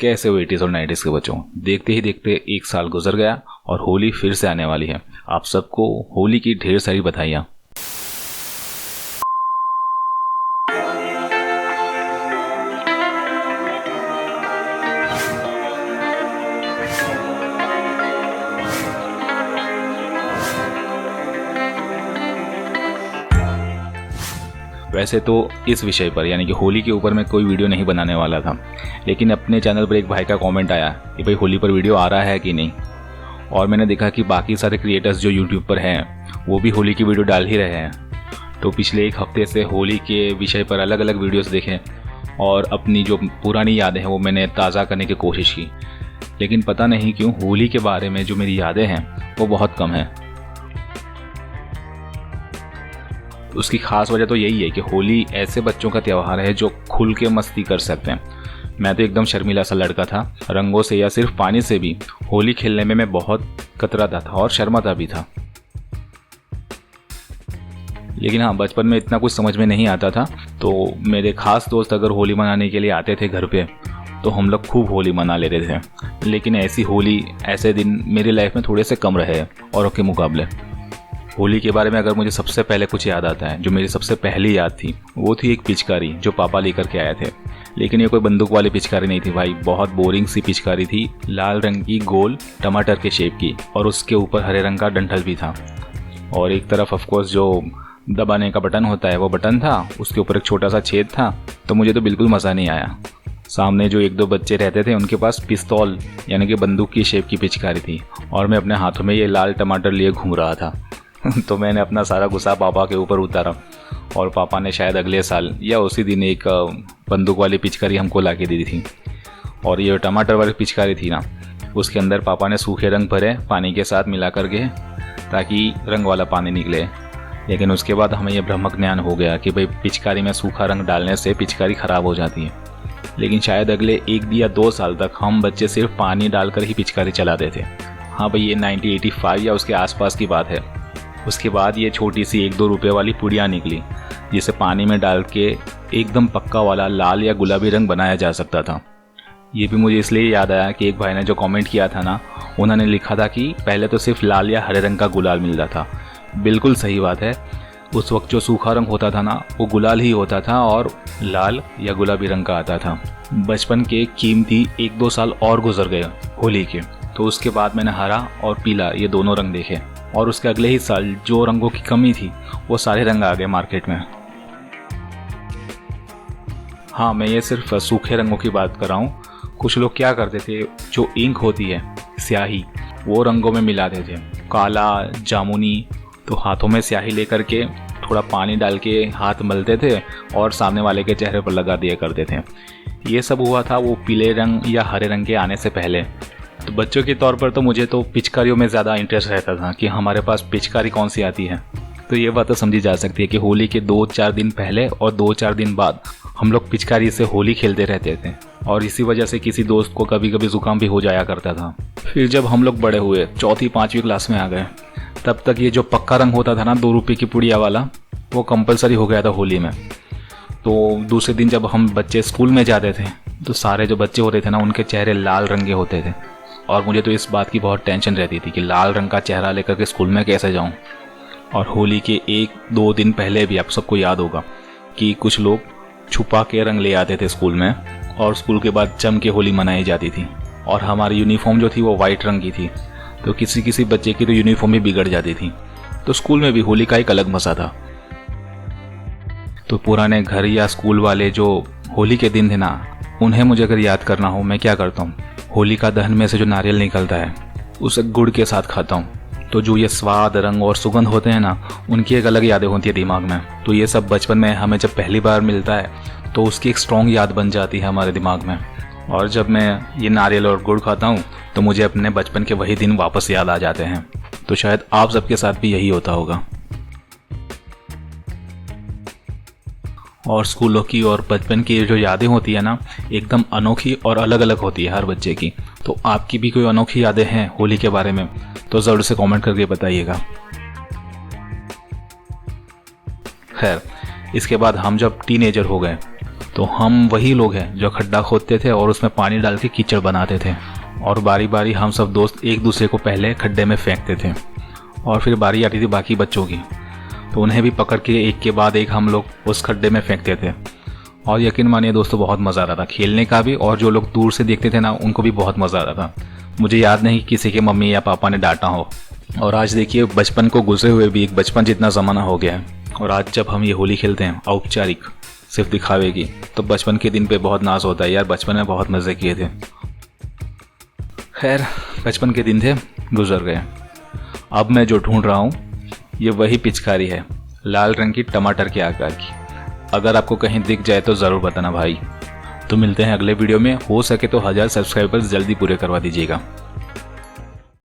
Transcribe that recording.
कैसे हो 80s और 90s के बच्चों। देखते ही देखते एक साल गुजर गया और होली फिर से आने वाली है। आप सबको होली की ढेर सारी बधाइयाँ। वैसे तो इस विषय पर यानी कि होली के ऊपर मैं कोई वीडियो नहीं बनाने वाला था, लेकिन अपने चैनल पर एक भाई का कमेंट आया कि भाई होली पर वीडियो आ रहा है कि नहीं। और मैंने देखा कि बाकी सारे क्रिएटर्स जो यूट्यूब पर हैं वो भी होली की वीडियो डाल ही रहे हैं। तो पिछले एक हफ्ते से होली के विषय पर अलग अलग वीडियोस देखे और अपनी जो पुरानी यादें हैं वो मैंने ताज़ा करने की कोशिश की, लेकिन पता नहीं क्यों होली के बारे में जो मेरी यादें हैं वो बहुत कम हैं। उसकी खास वजह तो यही है कि होली ऐसे बच्चों का त्यौहार है जो खुल के मस्ती कर सकते हैं। मैं तो एकदम शर्मीला सा लड़का था, रंगों से या सिर्फ पानी से भी होली खेलने में मैं बहुत कतराता था और शर्माता भी था। लेकिन हाँ, बचपन में इतना कुछ समझ में नहीं आता था, तो मेरे खास दोस्त अगर होली मनाने के लिए आते थे घर पे तो हम लोग खूब होली मना लेते थे। लेकिन ऐसी होली, ऐसे दिन मेरी लाइफ में थोड़े से कम रहे औरों के मुकाबले। होली के बारे में अगर मुझे सबसे पहले कुछ याद आता है, जो मेरी सबसे पहली याद थी, वो थी एक पिचकारी जो पापा लेकर के आए थे। लेकिन ये कोई बंदूक वाली पिचकारी नहीं थी भाई, बहुत बोरिंग सी पिचकारी थी, लाल रंग की गोल टमाटर के शेप की, और उसके ऊपर हरे रंग का डंठल भी था। और एक तरफ ऑफकोर्स जो दबाने का बटन होता है वो बटन था, उसके ऊपर एक छोटा सा छेद था। तो मुझे तो बिल्कुल मज़ा नहीं आया। सामने जो एक दो बच्चे रहते थे उनके पास पिस्तौल यानी कि बंदूक की शेप की पिचकारी थी, और मैं अपने हाथों में ये लाल टमाटर लिए घूम रहा था। तो मैंने अपना सारा गुस्सा पापा के ऊपर उतारा और पापा ने शायद अगले साल या उसी दिन एक बंदूक वाली पिचकारी हमको ला के दी थी। और ये टमाटर वाली पिचकारी थी ना, उसके अंदर पापा ने सूखे रंग भरे पानी के साथ मिला करके ताकि रंग वाला पानी निकले। लेकिन उसके बाद हमें यह भ्रामक ज्ञान हो गया कि भाई पिचकारी में सूखा रंग डालने से पिचकारी ख़राब हो जाती है। लेकिन शायद अगले 1 या 2 साल तक हम बच्चे सिर्फ पानी डालकर ही पिचकारी चलाते थे। हाँ भाई, ये 1985 या उसके आसपास की बात है। उसके बाद ये छोटी सी 1-2 रुपये वाली पुड़िया निकली, जिसे पानी में डाल के एकदम पक्का वाला लाल या गुलाबी रंग बनाया जा सकता था। ये भी मुझे इसलिए याद आया कि एक भाई ने जो कमेंट किया था ना, उन्होंने लिखा था कि पहले तो सिर्फ लाल या हरे रंग का गुलाल मिलता था। बिल्कुल सही बात है, उस वक्त जो सूखा रंग होता था ना वो गुलाल ही होता था और लाल या गुलाबी रंग का आता था। बचपन के कीमती 1-2 साल और गुजर गए होली के, तो उसके बाद मैंने हरा और पीला ये दोनों रंग देखे, और उसके अगले ही साल जो रंगों की कमी थी वो सारे रंग आ गए मार्केट में। हाँ, मैं ये सिर्फ सूखे रंगों की बात कर रहा हूँ। कुछ लोग क्या करते थे, जो इंक होती है स्याही, वो रंगों में मिलाते थे, काला जामुनी। तो हाथों में स्याही लेकर के थोड़ा पानी डाल के हाथ मलते थे और सामने वाले के चेहरे पर लगा दिया करते थे। ये सब हुआ था वो पीले रंग या हरे रंग के आने से पहले। तो बच्चों के तौर पर तो मुझे तो पिचकारियों में ज़्यादा इंटरेस्ट रहता था कि हमारे पास पिचकारी कौन सी आती है। तो ये बात तो समझी जा सकती है कि होली के 2-4 दिन पहले और 2-4 दिन बाद हम लोग पिचकारी से होली खेलते रहते थे, और इसी वजह से किसी दोस्त को कभी कभी ज़ुकाम भी हो जाया करता था। फिर जब हम लोग बड़े हुए, 4th-5वीं क्लास में आ गए, तब तक ये जो पक्का रंग होता था ना 2 रुपये की पुड़िया वाला, वो कंपलसरी हो गया था होली में। तो दूसरे दिन जब हम बच्चे स्कूल में जाते थे तो सारे जो बच्चे होते थे ना उनके चेहरे लाल रंगे होते थे, और मुझे तो इस बात की बहुत टेंशन रहती थी कि लाल रंग का चेहरा लेकर के स्कूल में कैसे जाऊं। और होली के 1-2 दिन पहले भी आप सबको याद होगा कि कुछ लोग छुपा के रंग ले आते थे स्कूल में, और स्कूल के बाद जम के होली मनाई जाती थी। और हमारी यूनिफॉर्म जो थी वो वाइट रंग की थी, तो किसी किसी बच्चे की तो यूनिफॉर्म भी बिगड़ जाती थी। तो स्कूल में भी होली का एक अलग मज़ा था। तो पुराने घर या स्कूल वाले जो होली के दिन थे ना, उन्हें मुझे अगर याद करना हो, मैं क्या करता हूँ, होलिका दहन में से जो नारियल निकलता है उसे गुड़ के साथ खाता हूँ। तो जो ये स्वाद, रंग और सुगंध होते हैं ना, उनकी एक अलग यादें होती है दिमाग में। तो ये सब बचपन में हमें जब पहली बार मिलता है तो उसकी एक स्ट्रॉन्ग याद बन जाती है हमारे दिमाग में। और जब मैं ये नारियल और गुड़ खाता हूँ तो मुझे अपने बचपन के वही दिन वापस याद आ जाते हैं। तो शायद आप सबके साथ भी यही होता होगा। और स्कूलों की और बचपन की जो यादें होती है ना, एकदम अनोखी और अलग अलग होती है हर बच्चे की। तो आपकी भी कोई अनोखी यादें हैं होली के बारे में तो ज़रूर से कमेंट करके बताइएगा। खैर, इसके बाद हम जब टीनेजर हो गए तो हम वही लोग हैं जो खड्डा खोदते थे और उसमें पानी डाल के कीचड़ बनाते थे, और बारी बारी हम सब दोस्त एक दूसरे को पहले खड्डे में फेंकते थे, और फिर बारी आती थी बाकी बच्चों की, तो उन्हें भी पकड़ के एक के बाद एक हम लोग उस खड्डे में फेंकते थे। और यकीन मानिए दोस्तों, बहुत मज़ा आता था खेलने का भी, और जो लोग दूर से देखते थे ना, उनको भी बहुत मज़ा आता था। मुझे याद नहीं किसी के मम्मी या पापा ने डांटा हो। और आज देखिए, बचपन को गुजरे हुए भी एक बचपन जितना ज़माना हो गया है, और आज जब हम ये होली खेलते हैं औपचारिक, सिर्फ दिखावे की, तो बचपन के दिन पे बहुत नाज होता है यार, बचपन में बहुत मज़े किए थे। खैर, बचपन के दिन थे, गुजर गए। अब मैं जो ढूंढ रहा हूँ ये वही पिचकारी है, लाल रंग की टमाटर के आकार की। अगर आपको कहीं दिख जाए तो ज़रूर बताना भाई। तो मिलते हैं अगले वीडियो में, हो सके तो 1000 सब्सक्राइबर्स जल्दी पूरे करवा दीजिएगा।